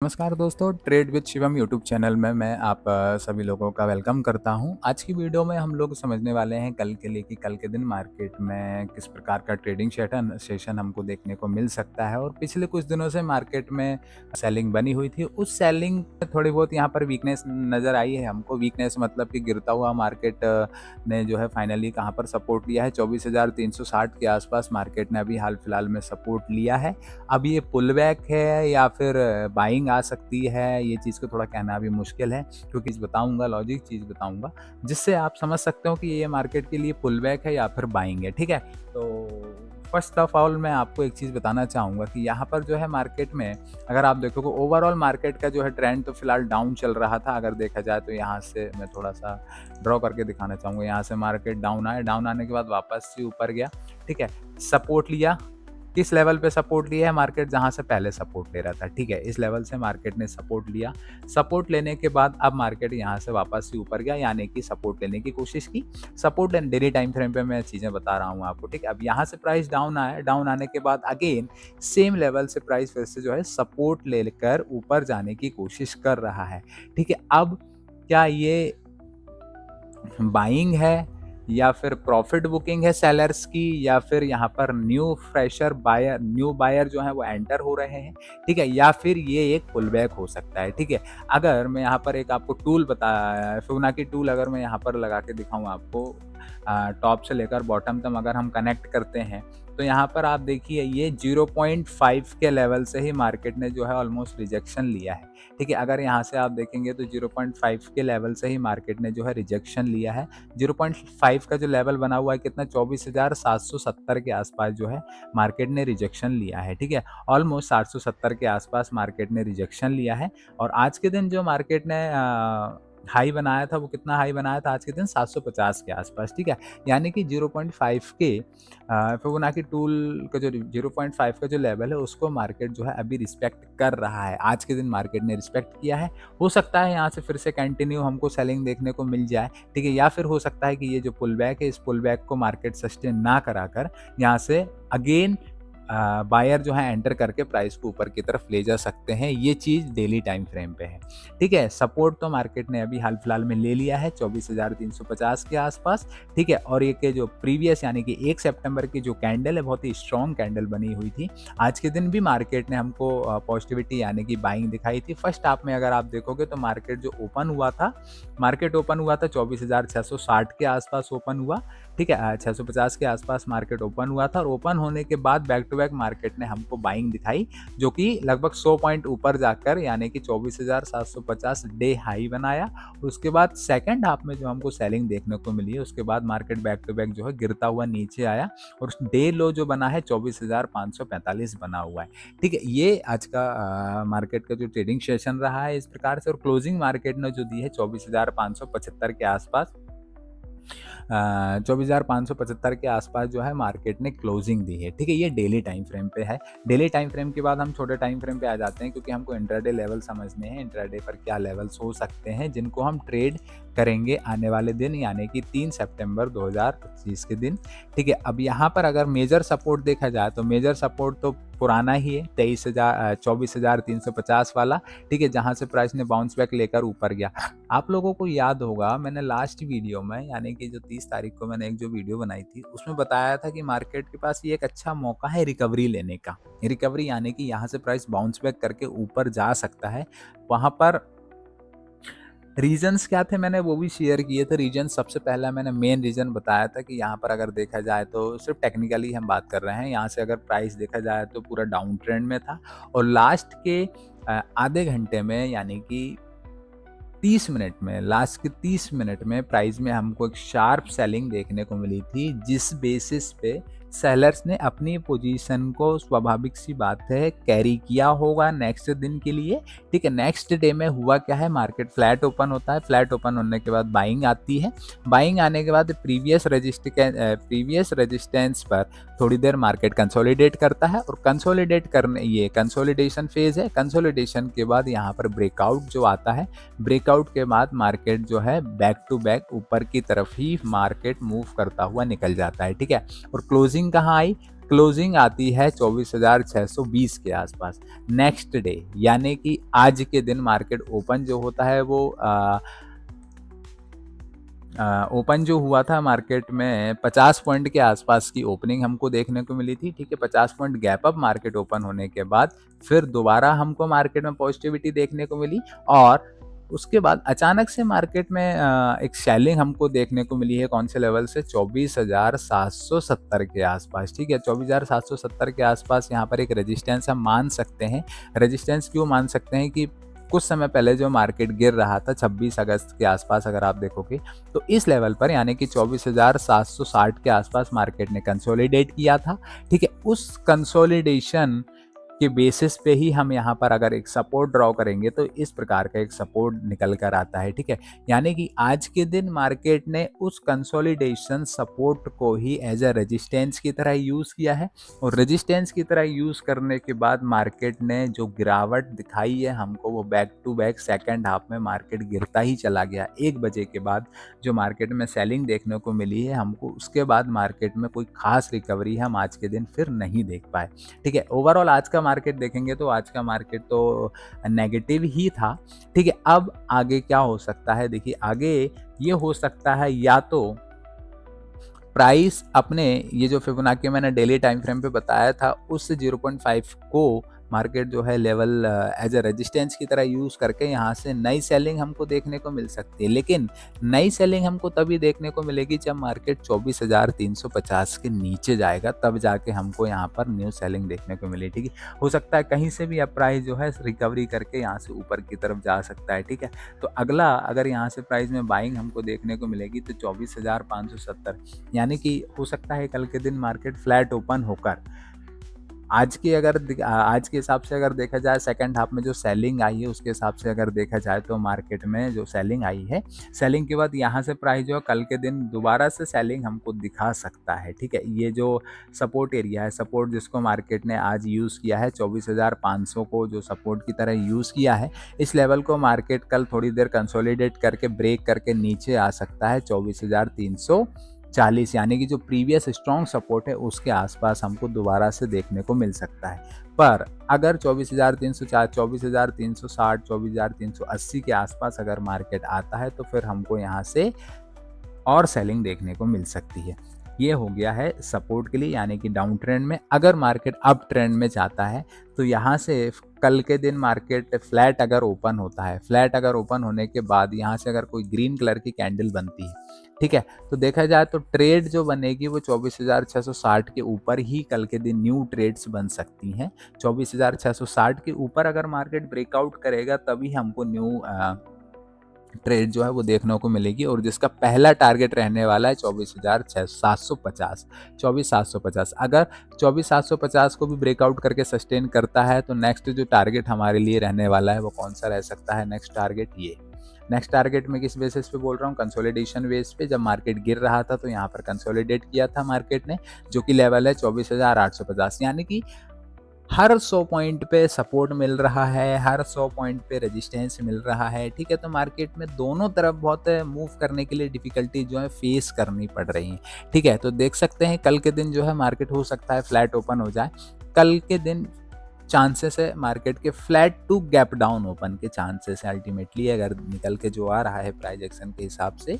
नमस्कार दोस्तों, trade with Shivam YouTube channel में मैं आप सभी लोगों का वेलकम करता हूं। आज की वीडियो में हम लोग समझने वाले हैं कल के लिए कि कल के दिन मार्केट में किस प्रकार का ट्रेडिंग सेशन हमको देखने को मिल सकता है। और पिछले कुछ दिनों से मार्केट में सेलिंग बनी हुई थी, उस सेलिंग में थोड़ी बहुत यहां पर वीकनेस नज़र आई है हमको। वीकनेस मतलब कि गिरता हुआ मार्केट ने जो है फाइनली कहां पर सपोर्ट लिया है, 24,360 के आसपास मार्केट ने अभी हाल फिलहाल में सपोर्ट लिया है। अब ये पुल बैक है या फिर बाइंग आ सकती है, ये चीज़ को थोड़ा कहना अभी मुश्किल है, क्योंकि बताऊँगा, लॉजिक चीज़ बताऊँगा, जिससे आप समझ सकते हो कि ये मार्केट के लिए पुल बैक है या फिर बाइंग है, ठीक है? तो फर्स्ट ऑफ ऑल मैं आपको एक चीज़ बताना चाहूँगा कि यहाँ पर जो है मार्केट में अगर आप देखोगे ओवरऑल मार्केट का जो है ट्रेंड तो फिलहाल डाउन चल रहा था। अगर देखा जाए तो यहाँ से मैं थोड़ा-सा ड्रॉ करके दिखाना चाहूँगा। यहाँ से मार्केट डाउन आया, डाउन आने के बाद वापस से ऊपर गया, ठीक है? सपोर्ट लिया, किस लेवल पे सपोर्ट लिया है मार्केट, जहाँ से पहले सपोर्ट ले रहा था, ठीक है? इस लेवल से मार्केट ने सपोर्ट लिया। सपोर्ट लेने के बाद अब मार्केट यहाँ से वापस से ऊपर गया, यानी कि सपोर्ट लेने की कोशिश की। Support and daily time frame पे मैं चीज़ें बता रहा हूँ आपको, ठीक है? अब यहाँ से प्राइस डाउन आया, डाउन आने के बाद अगेन सेम लेवल से प्राइस फिर से जो है सपोर्ट लेकर ऊपर जाने की कोशिश कर रहा है, ठीक है? अब क्या ये बाइंग है या फिर प्रॉफिट बुकिंग है सेलर्स की, या फिर यहाँ पर न्यू बायर जो है वो एंटर हो रहे हैं, ठीक है? या फिर ये एक पुल बैक हो सकता है, ठीक है? अगर मैं यहाँ पर एक आपको टूल फिबोनाची टूल अगर मैं यहाँ पर लगा के दिखाऊँ आपको, टॉप से लेकर बॉटम तक अगर हम कनेक्ट करते हैं, तो यहाँ पर आप देखिए ये 0.5 के लेवल से ही मार्केट ने जो है ऑलमोस्ट रिजेक्शन लिया है, ठीक है? अगर यहाँ से आप देखेंगे तो 0.5 के लेवल से ही मार्केट ने जो है रिजेक्शन लिया है। 0.5 का जो लेवल बना हुआ है कितना, 24,770 के आसपास जो है मार्केट ने रिजेक्शन लिया है, ठीक है? ऑलमोस्ट 770 के आसपास मार्केट ने रिजेक्शन लिया है। और आज के दिन जो मार्केट ने हाई बनाया था, वो कितना हाई बनाया था आज के दिन, 750 के आसपास, ठीक है? यानी कि 0.5 के फिबोनाची टूल का जो 0.5 का जो लेवल है उसको मार्केट जो है अभी रिस्पेक्ट कर रहा है। आज के दिन मार्केट ने रिस्पेक्ट किया है। हो सकता है यहाँ से फिर से कंटिन्यू हमको सेलिंग देखने को मिल जाए, ठीक है? या फिर हो सकता है कि ये जो पुल बैक है, इस पुल बैक को मार्केट सस्टेन ना कराकर यहाँ से अगेन बायर जो है एंटर करके प्राइस को ऊपर की तरफ ले जा सकते हैं। ये चीज़ डेली टाइम फ्रेम पे है, ठीक है? सपोर्ट तो मार्केट ने अभी हाल फिलहाल में ले लिया है 24,350 के आसपास, ठीक है? और ये के जो प्रीवियस यानी कि 1 सितंबर की जो कैंडल है, बहुत ही स्ट्रॉन्ग कैंडल बनी हुई थी। आज के दिन भी मार्केट ने हमको पॉजिटिविटी यानी कि बाइंग दिखाई थी। फर्स्ट हाफ में अगर आप देखोगे तो मार्केट जो ओपन हुआ था, मार्केट ओपन हुआ था 24,660 के आसपास ओपन हुआ, ठीक है? 650 के आसपास मार्केट ओपन हुआ था और ओपन होने के बाद बैक टू बैक मार्केट ने हमको बाइंग दिखाई, जो कि लगभग 100 पॉइंट ऊपर जाकर यानी कि 24,750 डे हाई बनाया। उसके बाद सेकंड हाफ में जो हमको सेलिंग देखने को मिली है, उसके बाद मार्केट बैक टू बैक जो है गिरता हुआ नीचे आया और डे लो जो बना है 24,545 बना हुआ है, ठीक है? ये आज का मार्केट का जो ट्रेडिंग सेशन रहा है इस प्रकार से। और क्लोजिंग मार्केट ने जो दी है 24,575 के आसपास, 24,575 के आसपास जो है मार्केट ने क्लोजिंग दी है, ठीक है? ये डेली टाइम फ्रेम पे है। डेली टाइम फ्रेम के बाद हम छोटे टाइम फ्रेम पे आ जाते हैं, क्योंकि हमको इंट्राडे लेवल समझने हैं, इंट्राडे पर क्या लेवल्स हो सकते हैं जिनको हम ट्रेड करेंगे आने वाले दिन, यानी कि 3 सितंबर 2025 के दिन, ठीक है? अब यहाँ पर अगर मेजर सपोर्ट देखा जाए तो मेजर सपोर्ट तो पुराना ही है, 24,350 वाला, ठीक है? जहाँ से प्राइस ने बाउंस बैक लेकर ऊपर गया। आप लोगों को याद होगा मैंने लास्ट वीडियो में यानी कि जो 30 तारीख को मैंने एक जो वीडियो बनाई थी, उसमें बताया था कि मार्केट के पास ये एक अच्छा मौका है रिकवरी लेने का। रिकवरी यानी कि यहाँ से प्राइस बाउंस बैक करके ऊपर जा सकता है। वहाँ पर रीजंस क्या थे मैंने वो भी शेयर किए थे। रीजन सबसे पहला मैंने मेन रीज़न बताया था कि यहाँ पर अगर देखा जाए तो सिर्फ टेक्निकली हम बात कर रहे हैं। यहाँ से अगर प्राइस देखा जाए तो पूरा डाउन ट्रेंड में था और लास्ट के आधे घंटे में यानी कि 30 मिनट में, लास्ट के 30 मिनट में प्राइस में हमको एक शार्प सेलिंग देखने को मिली थी, जिस बेसिस पे सेलर्स ने अपनी पोजीशन को स्वाभाविक सी बात है कैरी किया होगा नेक्स्ट दिन के लिए, ठीक है? नेक्स्ट डे में हुआ क्या है, मार्केट फ्लैट ओपन होता है, फ्लैट ओपन होने के बाद बाइंग आती है, बाइंग आने के बाद प्रीवियस रेजिस्टेंस पर थोड़ी देर मार्केट कंसोलिडेट करता है और ये कंसोलिडेशन फेज है। कंसोलिडेशन के बाद यहाँ पर ब्रेकआउट जो आता है, ब्रेकआउट के बाद मार्केट जो है बैक टू बैक ऊपर की तरफ ही मार्केट मूव करता हुआ निकल जाता है, ठीक है? और क्लोजिंग कहाँ आई, क्लोजिंग आती है 24,620 के आसपास नेक्स्ट डे, यानी कि आज के दिन मार्केट ओपन जो होता है वो ओपन जो हुआ था मार्केट में 50 पॉइंट के आसपास की ओपनिंग हमको देखने को मिली थी। ठीक है, 50 point gap up market open होने के बाद फिर दोबारा हमको मार्केट में पॉजिटिविटी देखने को मिली और उसके बाद अचानक से मार्केट में एक सेलिंग हमको देखने को मिली है। कौन से लेवल से? 24,770 के आसपास। ठीक है, 24,770 के आसपास यहाँ पर एक रेजिस्टेंस हम मान सकते हैं। रेजिस्टेंस क्यों मान सकते हैं कि कुछ समय पहले जो मार्केट गिर रहा था 26 अगस्त के आसपास, अगर आप देखोगे तो इस लेवल पर यानी कि 24,760 के आसपास मार्केट ने कंसोलिडेट किया था। ठीक है, उस कंसोलिडेशन के बेसिस पे ही हम यहाँ पर अगर एक सपोर्ट ड्रॉ करेंगे तो इस प्रकार का एक सपोर्ट निकल कर आता है। ठीक है, यानी कि आज के दिन मार्केट ने उस कंसोलिडेशन सपोर्ट को ही एज अ रेजिस्टेंस की तरह यूज़ किया है और रेजिस्टेंस की तरह यूज़ करने के बाद मार्केट ने जो गिरावट दिखाई है हमको, वो back to back second half में मार्केट गिरता ही चला गया। 1 बजे के बाद जो मार्केट में सेलिंग देखने को मिली है हमको, उसके बाद मार्केट में कोई खास रिकवरी हम आज के दिन फिर नहीं देख पाए। ठीक है, ओवरऑल आज का मार्केट देखेंगे तो आज का मार्केट तो नेगेटिव ही था। ठीक है, अब आगे क्या हो सकता है? देखिए, आगे ये हो सकता है या तो प्राइस अपने ये जो फिबोनाची मैंने डेली टाइम फ्रेम पे बताया था उस 0.5 को मार्केट जो है लेवल एज अ रेजिस्टेंस की तरह यूज़ करके यहाँ से नई सेलिंग हमको देखने को मिल सकती है। लेकिन नई सेलिंग हमको तभी देखने को मिलेगी जब मार्केट 24,350 के नीचे जाएगा, तब जाके हमको यहाँ पर न्यू सेलिंग देखने को मिले। ठीक है, हो सकता है कहीं से भी अब प्राइस जो है रिकवरी करके यहाँ से ऊपर की तरफ जा सकता है। ठीक है, तो अगला अगर यहाँ से प्राइस में बाइंग हमको देखने को मिलेगी तो 24,570, यानी कि हो सकता है कल के दिन मार्केट फ्लैट ओपन होकर आज के हिसाब से अगर देखा जाए, सेकंड हाफ में जो सेलिंग आई है उसके हिसाब से अगर देखा जाए तो मार्केट में जो सेलिंग आई है, सेलिंग के बाद यहाँ से प्राइस जो है कल के दिन दोबारा से सेलिंग हमको दिखा सकता है। ठीक है, ये जो सपोर्ट एरिया है, सपोर्ट जिसको मार्केट ने आज यूज़ किया है 24,500 को जो सपोर्ट की तरह यूज़ किया है, इस लेवल को मार्केट कल थोड़ी देर कंसोलिडेट करके ब्रेक करके नीचे आ सकता है 24,340, यानी कि जो प्रीवियस स्ट्रॉन्ग सपोर्ट है उसके आसपास हमको दोबारा से देखने को मिल सकता है। पर अगर 24,304, 24,360, 24,380 के आसपास अगर मार्केट आता है तो फिर हमको यहाँ से और सेलिंग देखने को मिल सकती है। ये हो गया है सपोर्ट के लिए, यानी कि डाउन ट्रेंड में। अगर मार्केट अप ट्रेंड में जाता है तो यहाँ से कल के दिन मार्केट फ्लैट अगर ओपन होता है, फ्लैट अगर ओपन होने के बाद यहाँ से अगर कोई ग्रीन कलर की कैंडल बनती है, ठीक है, तो देखा जाए तो ट्रेड जो बनेगी वो 24,660 के ऊपर ही कल के दिन न्यू ट्रेड्स बन सकती हैं। 24,660 के ऊपर अगर मार्केट ब्रेकआउट करेगा तभी हमको न्यू ट्रेड जो है वो देखने को मिलेगी और जिसका पहला टारगेट रहने वाला है 24,750। 24,750 अगर 24,750 को भी ब्रेकआउट करके सस्टेन करता है तो नेक्स्ट जो टारगेट हमारे लिए रहने वाला है वो कौन सा रह सकता है? नेक्स्ट टारगेट ये। नेक्स्ट टारगेट में किस बेसिस पे बोल रहा हूँ? कंसोलिडेशन बेस पे। जब मार्केट गिर रहा था तो यहाँ पर कंसोलिडेट किया था मार्केट ने, जो कि लेवल है 24,850, यानी कि हर 100 पॉइंट पे सपोर्ट मिल रहा है, हर 100 पॉइंट पे रेजिस्टेंस मिल रहा है। ठीक है, तो मार्केट में दोनों तरफ बहुत मूव करने के लिए डिफिकल्टी जो है फेस करनी पड़ रही है। ठीक है, तो देख सकते हैं कल के दिन जो है मार्केट हो सकता है फ्लैट ओपन हो जाए। कल के दिन चांसेस है मार्केट के flat to gap down open के चांसेस है। अल्टीमेटली अगर निकल के जो आ रहा है प्राइस एक्शन के हिसाब से,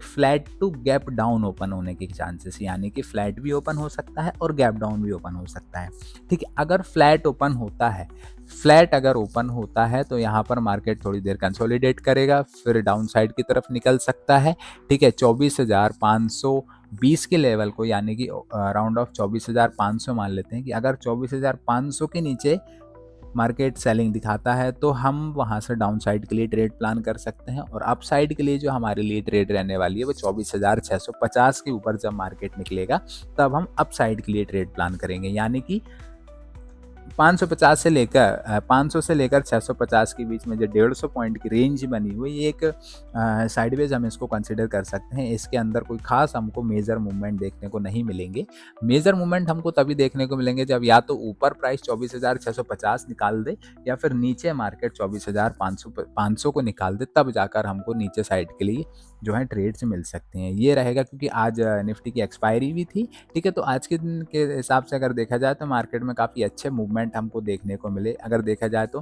flat to gap down open होने के चांसेस, यानी कि फ्लैट भी ओपन हो सकता है और गैप डाउन भी ओपन हो सकता है। ठीक है, अगर फ्लैट ओपन होता है, फ्लैट अगर ओपन होता है तो यहाँ पर मार्केट थोड़ी देर कंसोलिडेट करेगा, फिर डाउन साइड की तरफ निकल सकता है। ठीक है, 24,520 के लेवल को, यानी कि राउंड ऑफ 24,500 मान लेते हैं कि अगर 24,500 के नीचे मार्केट सेलिंग दिखाता है तो हम वहाँ से डाउन साइड के लिए ट्रेड प्लान कर सकते हैं और अप साइड के लिए जो हमारे लिए ट्रेड रहने वाली है वो 24,650 के ऊपर जब मार्केट निकलेगा तब हम अप साइड के लिए ट्रेड प्लान करेंगे। यानी कि 550 से लेकर 500 से लेकर 650 के बीच में जो 150 पॉइंट की रेंज बनी हुई, ये एक साइडवेज हम इसको कंसिडर कर सकते हैं। इसके अंदर कोई खास हमको मेजर मूवमेंट देखने को नहीं मिलेंगे। मेजर मूवमेंट हमको तभी देखने को मिलेंगे जब या तो ऊपर प्राइस 24,650 निकाल दे, या फिर नीचे मार्केट 24,500 को निकाल दे, तब जाकर हमको नीचे साइड के लिए जो है ट्रेड्स मिल सकते हैं। ये रहेगा, क्योंकि आज निफ्टी की एक्सपायरी भी थी, ठीक है। तो आज के दिन के हिसाब से अगर देखा जाए तो मार्केट में काफ़ी अच्छे मूवमेंट हमको देखने को मिले। अगर देखा जाए तो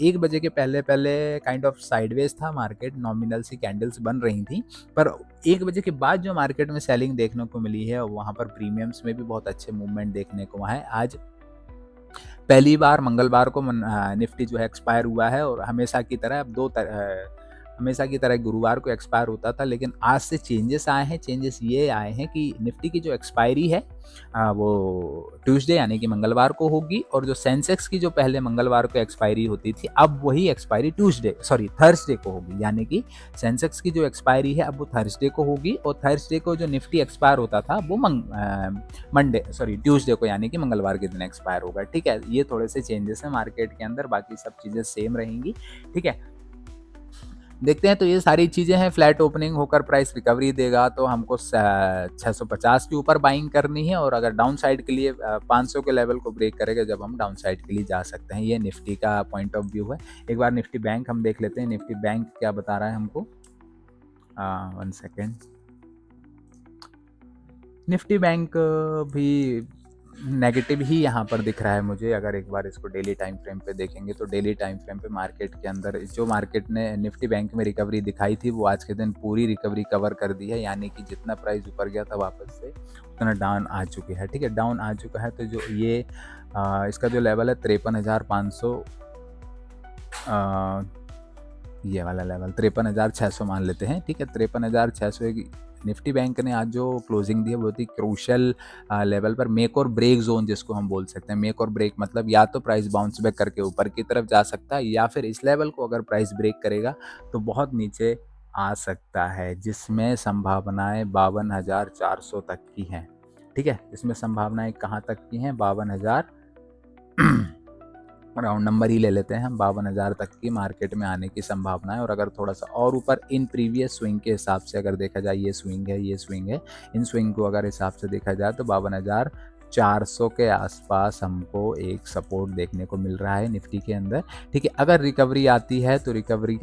1 बजे के पहले पहले काइंड ऑफ साइडवेज था मार्केट, नॉमिनल सी कैंडल्स बन रही थी, पर 1 बजे के बाद जो मार्केट में सेलिंग देखने को मिली है, वहाँ पर प्रीमियम्स में भी बहुत अच्छे मूवमेंट देखने को है। आज पहली बार मंगलवार को निफ्टी जो है एक्सपायर हुआ है, और हमेशा की तरह अब हमेशा की तरह गुरुवार को एक्सपायर होता था, लेकिन आज से चेंजेस आए हैं। चेंजेस ये आए हैं कि निफ्टी की जो एक्सपायरी है वो ट्यूसडे यानी कि मंगलवार को होगी, और जो सेंसेक्स की जो पहले मंगलवार को एक्सपायरी होती थी, अब वही एक्सपायरी थर्सडे को होगी। यानी कि सेंसेक्स की जो एक्सपायरी है अब वो थर्सडे को होगी, और थर्सडे को जो निफ्टी एक्सपायर होता था वो ट्यूसडे को यानी कि मंगलवार के दिन एक्सपायर होगा, ठीक है। ये थोड़े से चेंजेस हैं मार्केट के अंदर, बाकी सब चीज़ें सेम रहेंगी, ठीक है। देखते हैं, तो ये सारी चीज़ें हैं। फ्लैट ओपनिंग होकर प्राइस रिकवरी देगा तो हमको 650 के ऊपर बाइंग करनी है, और अगर डाउन साइड के लिए 500 के लेवल को ब्रेक करेगा, जब हम डाउन साइड के लिए जा सकते हैं। ये निफ्टी का पॉइंट ऑफ व्यू है। एक बार निफ्टी बैंक हम देख लेते हैं, निफ्टी बैंक क्या बता रहा है हमको। 1 सेकेंड। निफ्टी बैंक भी नेगेटिव ही यहाँ पर दिख रहा है मुझे। अगर एक बार इसको डेली टाइम फ्रेम पे देखेंगे, तो डेली टाइम फ्रेम पे मार्केट के अंदर जो मार्केट ने निफ्टी बैंक में रिकवरी दिखाई थी, वो आज के दिन पूरी रिकवरी कवर कर दी है। यानी कि जितना प्राइस ऊपर गया था वापस से उतना डाउन आ चुके हैं, ठीक है। डाउन आ चुका है, तो जो ये इसका जो लेवल है 53,500, ये वाला लेवल 53,600 मान लेते हैं, ठीक है। 53,600 निफ्टी बैंक ने आज जो क्लोजिंग दी है बहुत ही क्रूशल लेवल पर, मेक और ब्रेक जोन जिसको हम बोल सकते हैं। मेक और ब्रेक मतलब या तो प्राइस बाउंस बैक करके ऊपर की तरफ जा सकता है, या फिर इस लेवल को अगर प्राइस ब्रेक करेगा तो बहुत नीचे आ सकता है, जिसमें संभावनाएं 52,400 तक की हैं, ठीक है। इसमें संभावनाएं कहाँ तक की हैं? 52,000 राउंड नंबर ही ले लेते हैं हम, 52,000 तक की मार्केट में आने की संभावना है। और अगर थोड़ा सा और ऊपर इन प्रीवियस स्विंग के हिसाब से अगर देखा जाए, ये स्विंग है, इन स्विंग को अगर हिसाब से देखा जाए तो 52,400 के आसपास हमको एक सपोर्ट देखने को मिल रहा है निफ्टी के अंदर, ठीक है। अगर रिकवरी आती है तो रिकवरी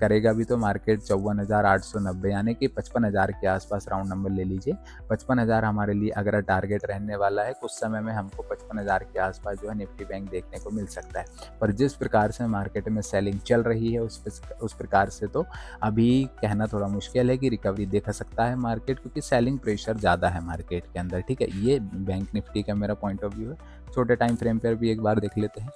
करेगा भी तो मार्केट 54,890 यानी कि 55,000 के आसपास राउंड नंबर ले लीजिए। 55,000 हमारे लिए अगर टारगेट रहने वाला है, कुछ समय में हमको 55,000 के आसपास जो है निफ्टी बैंक देखने को मिल सकता है। पर जिस प्रकार से मार्केट में सेलिंग चल रही है उस प्रकार से तो अभी कहना थोड़ा मुश्किल है कि रिकवरी देखा सकता है मार्केट, क्योंकि सेलिंग प्रेशर ज़्यादा है मार्केट के अंदर, ठीक है। ये बैंक निफ्टी का मेरा पॉइंट ऑफ व्यू है। छोटे टाइम फ्रेम पर भी एक बार देख लेते हैं।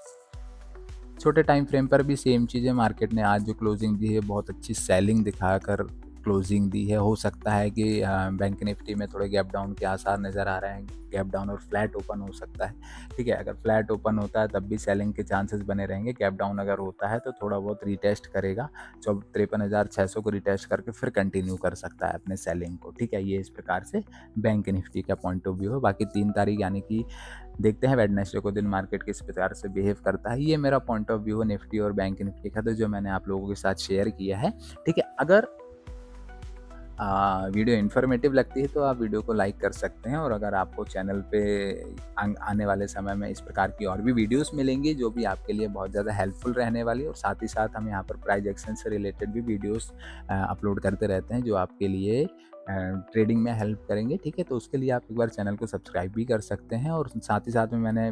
छोटे टाइम फ्रेम पर भी सेम चीज़ है। मार्केट ने आज जो क्लोजिंग दी है बहुत अच्छी सेलिंग दिखाकर क्लोजिंग दी है। हो सकता है कि बैंक निफ्टी में थोड़े गैप डाउन के आसार नज़र आ रहे हैं, गैप डाउन और फ्लैट ओपन हो सकता है, ठीक है। अगर फ्लैट ओपन होता है तब भी सेलिंग के चांसेस बने रहेंगे। गैप डाउन अगर होता है तो थोड़ा बहुत रिटेस्ट करेगा, 53,600 को रिटेस्ट करके फिर कंटिन्यू कर सकता है अपने सेलिंग को, ठीक है। ये इस प्रकार से बैंक निफ्टी का पॉइंट ऑफ व्यू है। बाकी 3 तारीख यानी कि देखते हैं वेडनेसडे को दिन मार्केट किस प्रकार से बिहेव करता है। ये मेरा पॉइंट ऑफ व्यू है निफ्टी और बैंक निफ्टी का, तो जो मैंने आप लोगों के साथ शेयर किया है, ठीक है। अगर वीडियो इन्फॉर्मेटिव लगती है तो आप वीडियो को लाइक कर सकते हैं, और अगर आपको चैनल पे आने वाले समय में इस प्रकार की और भी वीडियोस मिलेंगी जो भी आपके लिए बहुत ज़्यादा हेल्पफुल रहने वाली, और साथ ही साथ हम यहाँ पर प्राइस एक्शन से रिलेटेड भी वीडियोस अपलोड करते रहते हैं जो आपके लिए ट्रेडिंग में हेल्प करेंगे, ठीक है। तो उसके लिए आप एक बार चैनल को सब्सक्राइब भी कर सकते हैं, और साथ ही साथ में मैंने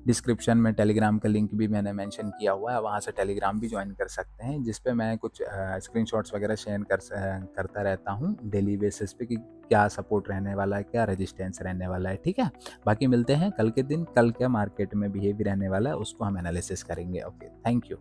डिस्क्रिप्शन में टेलीग्राम का लिंक भी मैंने मेंशन किया हुआ है, वहाँ से टेलीग्राम भी ज्वाइन कर सकते हैं, जिस पे मैं कुछ स्क्रीनशॉट्स वगैरह शेयर करता रहता हूँ डेली बेसिस पे कि क्या सपोर्ट रहने वाला है, क्या रेजिस्टेंस रहने वाला है, ठीक है। बाकी मिलते हैं कल के दिन, कल क्या मार्केट में बिहेवियर रहने वाला है उसको हम एनालिसिस करेंगे। Okay, thank you.